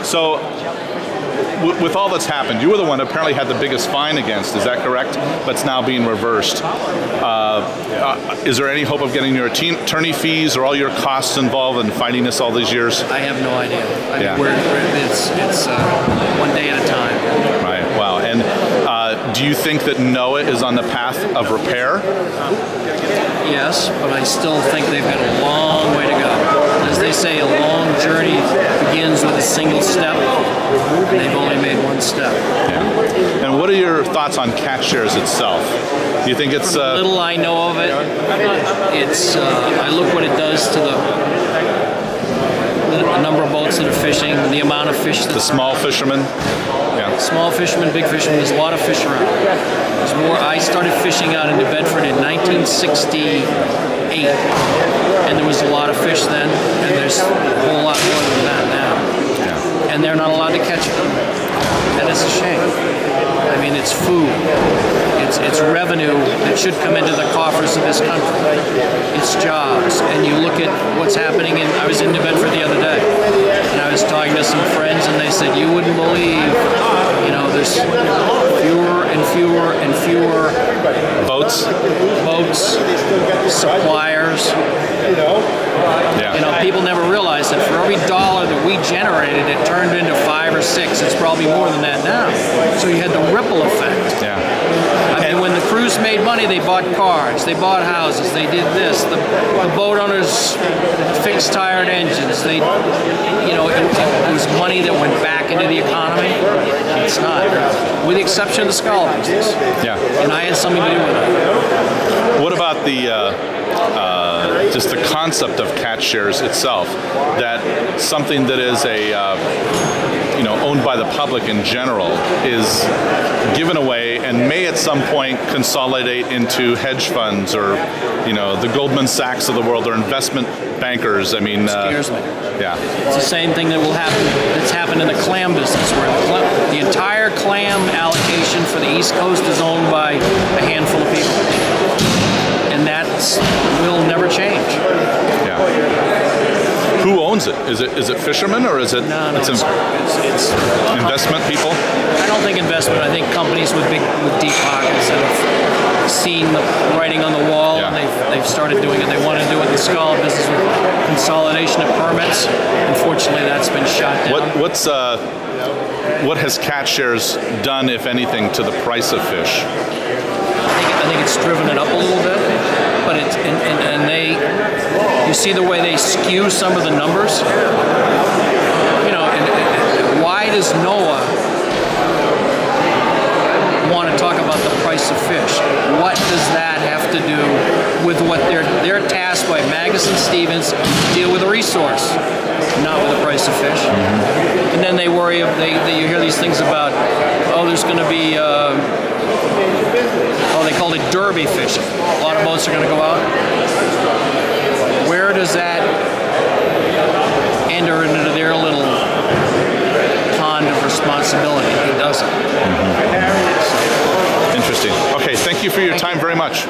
So, with all that's happened, you were the one who apparently had the biggest fine against, is that correct? But it's now being reversed. Is there any hope of getting your attorney fees or all your costs involved in fighting this all these years? I have no idea. I mean, it's one day at a time. Right, wow. And do you think that NOAA is on the path of repair? Yes, but I still think they've got a long way to go. As they say, a long journey begins with a single step, and they've only made one step. Yeah. And what are your thoughts on cat shares itself? Do you think it's... From the little I know of it, it's, I look what it does to the number of boats that are fishing, the amount of fish that's... The small fishermen? Yeah. Small fishermen, big fishermen, there's a lot of fish around. There's more. I started fishing out in New Bedford in 1968, and there was a lot of fish then, and there's a whole lot more than that now. Yeah. And they're not allowed to catch it. And it's a shame. I mean, it's food. It's revenue that should come into the coffers of this country. It's jobs. And you look at what's happening in, I was in New Bedford the other day, and I was talking to some friends, and they said, you wouldn't believe, you know, there's fewer and fewer and fewer boats, suppliers. Yeah. You know, people never realize that for every dollar that we generated, it turned into 5 or 6. It's probably more than that now. So you had the ripple effect. Yeah. I mean, when the crews made money, they bought cars, they bought houses, they did this. The boat owners fixed tired engines. They, you know, it was money that went back into the economy. It's not, with the exception of the scholar business. Yeah. And I had something to do with it. What about the just the concept of cat shares itself? That something that is a you know, owned by the public in general is given away and may at some point consolidate into hedge funds or, you know, the Goldman Sachs of the world or investment bankers. I mean, it scares me. Yeah. It's the same thing that will happen. That's happened in the clam business, where the entire clam allocation for the East Coast is owned by a handful of people, and that will never change. Yeah. Who owns it? Is it fishermen or is it? No, it's investment people. I don't think investment. I think companies with deep pockets that have seen the writing on the wall, and they've started doing it. They want to do it in the scholar business with consolidation of permits. Unfortunately, that's been shot down. What has cat shares done, if anything, to the price of fish? I think it's driven it up a little bit, but it's and they, you see the way they skew some of the numbers. You know, and why does NOAA want to talk about the price of fish? What does that have to do with what they're tasked by Magus and Stevens to deal with a resource, not with the price of fish? Mm-hmm. And then they worry. You hear these things about, oh, there's going to be. They called it derby fishing. A lot of boats are going to go out. Where does that enter into their little pond of responsibility? It doesn't. Mm-hmm. Interesting. Okay, thank you for your time very much.